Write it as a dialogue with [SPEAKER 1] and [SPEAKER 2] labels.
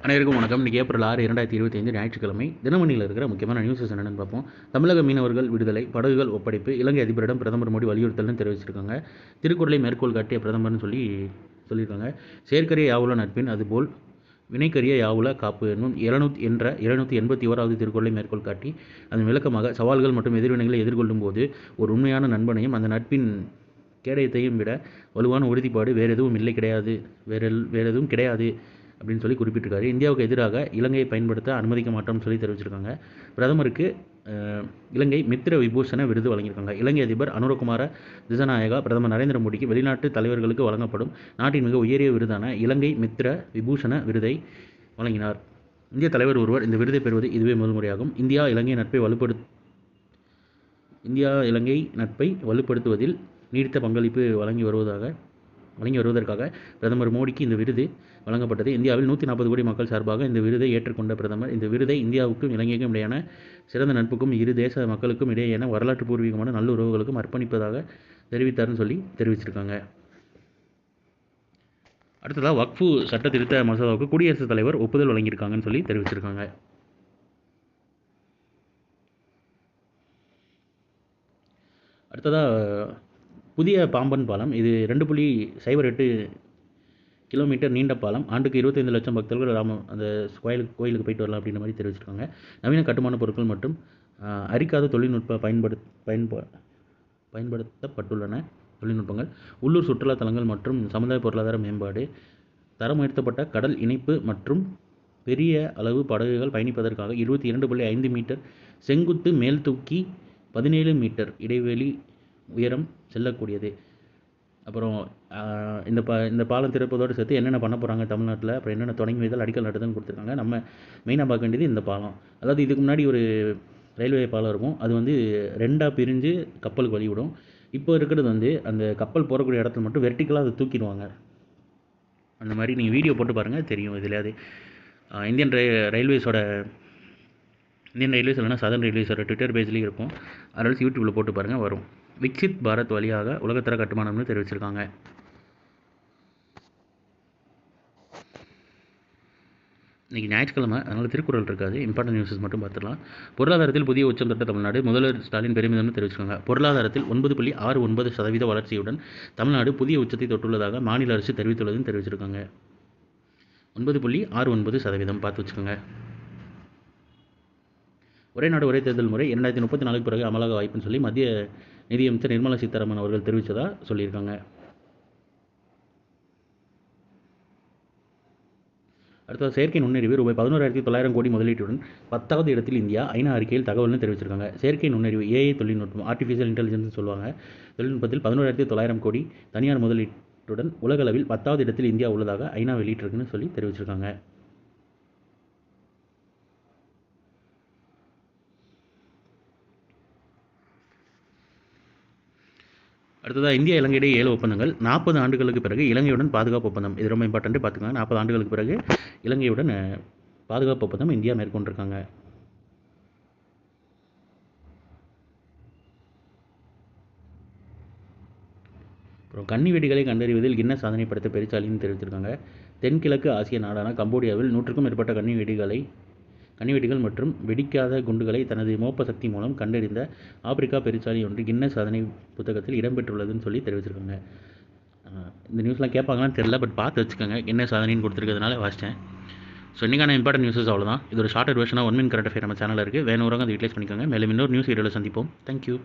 [SPEAKER 1] அனைவருக்கும் வணக்கம். இன்றைக்கி ஏப்ரல் 6, 2025 ஞாயிற்றுக்கிழமை. தினமணியில் இருக்கிற முக்கியமான நியூஸஸ் என்னென்னு பார்ப்போம். தமிழக மீனவர்கள் விடுதலை, படகுகள் ஒப்படைப்பு, இலங்கை அதிபரிடம் பிரதமர் மோடி வலியுறுத்தல்னு தெரிவிச்சிருக்காங்க. திருக்குறளை மேற்கோள் காட்டிய பிரதமர்னு சொல்லியிருக்காங்க. செயற்கரிய யாவுல நட்பின் அதுபோல் வினைக்கரிய யாவுல காப்பு என்னும் 781வது திருக்குறளை மேற்கோள் காட்டி அதன் விளக்கமாக சவால்கள் மற்றும் எதிர்வினைகளை எதிர்கொள்ளும் போது ஒரு உண்மையான நண்பனையும் அந்த நட்பின் கேடயத்தையும் விட வலுவான உறுதிப்பாடு வேறு எதுவும் கிடையாது அப்படின்னு சொல்லி குறிப்பிட்டிருக்காரு. இந்தியாவுக்கு எதிராக இலங்கையை பயன்படுத்த அனுமதிக்க மாட்டோம்னு சொல்லி தெரிவிச்சிருக்காங்க. பிரதமருக்கு இலங்கை மித்திர விபூஷண விருது வழங்கியிருக்காங்க. இலங்கை அதிபர் அனுரகுமார திசாநாயகா பிரதமர் நரேந்திர மோடிக்கு வெளிநாட்டு தலைவர்களுக்கு வழங்கப்படும் நாட்டின் மிக உயரிய விருதான இலங்கை மித்திர விபூஷண விருதை வழங்கினார். இந்திய தலைவர் ஒருவர் இந்த விருதை பெறுவது இதுவே முதல் முறையாகும். இந்தியா இலங்கை நட்பை வலுப்படுத்துவதில் நீடித்த பங்களிப்பு வழங்கி வருவதற்காக பிரதமர் மோடிக்கு இந்த விருது வழங்கப்பட்டது. இந்தியாவில் 140 கோடி மக்கள் சார்பாக இந்த விருதை ஏற்றுக்கொண்ட பிரதமர் இந்த விருதை இந்தியாவுக்கும் இலங்கைக்கும் இடையான சிறந்த நட்புக்கும் இரு தேச மக்களுக்கும் இடையேயான வரலாற்று பூர்வீகமான நல்ல உறவுகளுக்கும் அர்ப்பணிப்பதாக தெரிவித்தார்னு சொல்லி தெரிவிச்சிருக்காங்க. அடுத்ததாக வக்ஃபு சட்ட திருத்த மசோதாவுக்கு குடியரசுத் தலைவர் ஒப்புதல் வழங்கியிருக்காங்கன்னு சொல்லி தெரிவிச்சிருக்காங்க. அடுத்ததாக புதிய பாம்பன் பாலம், இது 2.08 கிலோமீட்டர் நீண்ட பாலம். ஆண்டுக்கு 25 லட்சம் பக்தர்கள் அந்த கோயிலுக்கு போயிட்டு வரலாம் அப்படின்ற மாதிரி தெரிவிச்சிருக்காங்க. நவீன கட்டுமான பொருட்கள் மற்றும் அரிக்காத தொழில்நுட்ப பயன்படுத்தப்பட்டுள்ளன தொழில்நுட்பங்கள், உள்ளூர் சுற்றுலா தலங்கள் மற்றும் சமுதாய பொருளாதார மேம்பாடு, தரம் உயர்த்தப்பட்ட கடல் இணைப்பு மற்றும் பெரிய அளவு படகுகள் பயணிப்பதற்காக 22.5 மீட்டர் செங்குத்து மேல் தூக்கி 17 மீட்டர் இடைவெளி உயரம் செல்லக்கூடியது. அப்புறம் இந்த பாலம் திறப்பதோடு சேர்த்து என்னென்ன பண்ண போகிறாங்க தமிழ்நாட்டில், அப்புறம் என்னென்ன தொடங்கி வைத்தால் அடிக்கல் நடுதல்னு கொடுத்துருக்காங்க. நம்ம மெயினாக பார்க்க வேண்டியது இந்த பாலம். அதாவது இதுக்கு முன்னாடி ஒரு ரயில்வே பாலம் இருக்கும், அது வந்து 2ஆக பிரிஞ்சு கப்பலுக்கு வழிவிடும். இப்போ இருக்கிறது அந்த கப்பல் போகக்கூடிய இடத்துல மட்டும் வெர்டிக்கலாக அதை தூக்கிடுவாங்க. அந்த மாதிரி நீங்கள் வீடியோ போட்டு பாருங்கள் தெரியும். இதில் அது இந்தியன் ரயில்வேஸ் இல்லைனா சதர்ன் ரயில்வேஸோட ட்விட்டர் பேஜ்லேயும் இருக்கும். அதனால் யூடியூப்பில் போட்டு பாருங்கள் வரும். விக்சித் பாரத் வழியாக உலகத்தர கட்டுமானம்னு தெரிவிச்சிருக்காங்க. இன்றைக்கி ஞாயிற்றுக்கிழமை, அதனால் திருக்குறள் இருக்காது. இம்பார்ட்டன்ட் நியூஸஸ் மட்டும் பார்த்துடலாம். பொருளாதாரத்தில் புதிய உச்சம் தொட்ட தமிழ்நாடு, முதல்வர் ஸ்டாலின் பெருமிதம்னு தெரிவிச்சிருக்காங்க. பொருளாதாரத்தில் 9.69% வளர்ச்சியுடன் தமிழ்நாடு புதிய உச்சத்தை தொட்டுள்ளதாக மாநில அரசு தெரிவித்துள்ளதுன்னு தெரிவிச்சிருக்காங்க. 9.69% பார்த்து வச்சுக்கோங்க. ஒரே நாடு ஒரே தேர்தல் முறை 2034 பிறகு அமலாக வாய்ப்புன்னு சொல்லி மத்திய நிதியமைச்சர் நிர்மலா சீதாராமன் அவர்கள் தெரிவித்ததாக சொல்லியிருக்காங்க. அடுத்த செயற்கை நுண்ணறிவு ரூபாய் 11,900 கோடி முதலீட்டுடன் 10வது இடத்தில் இந்தியா ஐநா அறிக்கையில் தகவல்னு தெரிவிச்சிருக்காங்க. செயற்கை நுண்ணறிவு ஏஐ தொழில்நுட்பம், ஆர்டிஃபிஷியல் இன்டெலிஜென்ஸ் சொல்லுவாங்க. தொழில்நுட்பத்தில் 11,900 கோடி தனியார் முதலீட்டுடன் உலகளவில் 10வது இடத்தில் இந்தியா உள்ளதாக ஐநா வெளியிட்டிருக்குன்னு சொல்லி தெரிவிச்சிருக்காங்க. அடுத்ததாக இந்தியா இலங்கை இடையே 7 ஒப்பந்தங்கள். 40 ஆண்டுகளுக்கு பிறகு இலங்கையுடன் பாதுகாப்பு ஒப்பந்தம். இது ரொம்ப இம்பார்ட்டன்ட்டு பார்த்துக்கோங்க. 40 ஆண்டுகளுக்கு பிறகு இலங்கையுடன் பாதுகாப்பு ஒப்பந்தம் இந்தியா மேற்கொண்டிருக்காங்க. அப்புறம் கன்னி வெடிகளை கண்டறிவதில் கின்னஸ் சாதனை படைத்த பெருச்சாலின்னு தெரிவித்திருக்காங்க. தென்கிழக்கு ஆசிய நாடான கம்போடியாவில் 100க்கும் மேற்பட்ட கன்னிவெடிகள் மற்றும் வெடிக்காத குண்டுகளை தனது மோப்ப சக்தி மூலம் கண்டறிந்த ஆப்பிரிக்கா பெருச்சாலி ஒன்று கின்னஸ் சாதனை புத்தகத்தில் இடம்பெற்றுள்ளதுன்னு சொல்லி தெரிவிச்சிருக்காங்க. இந்த நியூஸ்லாம் கேட்பாங்களான்னு தெரியல, பட் பார்த்து வச்சுக்கோங்க. கின்னஸ் சாதனைன்னு கொடுத்துருக்கிறதுனால வாசித்தேன். ஸோ இன்றைக்கான இம்பார்ட்டன்ட் நியூஸஸ் அவ்வளோதான். இது ஒரு ஷார்ட்டட் வெர்ஷனாக 1 மினிட் கரண்ட் அஃபேர் நம்ம சேனலில் இருக்குது. வேணுறவங்க அதை யூட்டிலைஸ் பண்ணிக்கோங்க. மேலும் இன்னொரு நியூஸ் வீடியோவில் சந்திப்போம். தேங்க்யூ.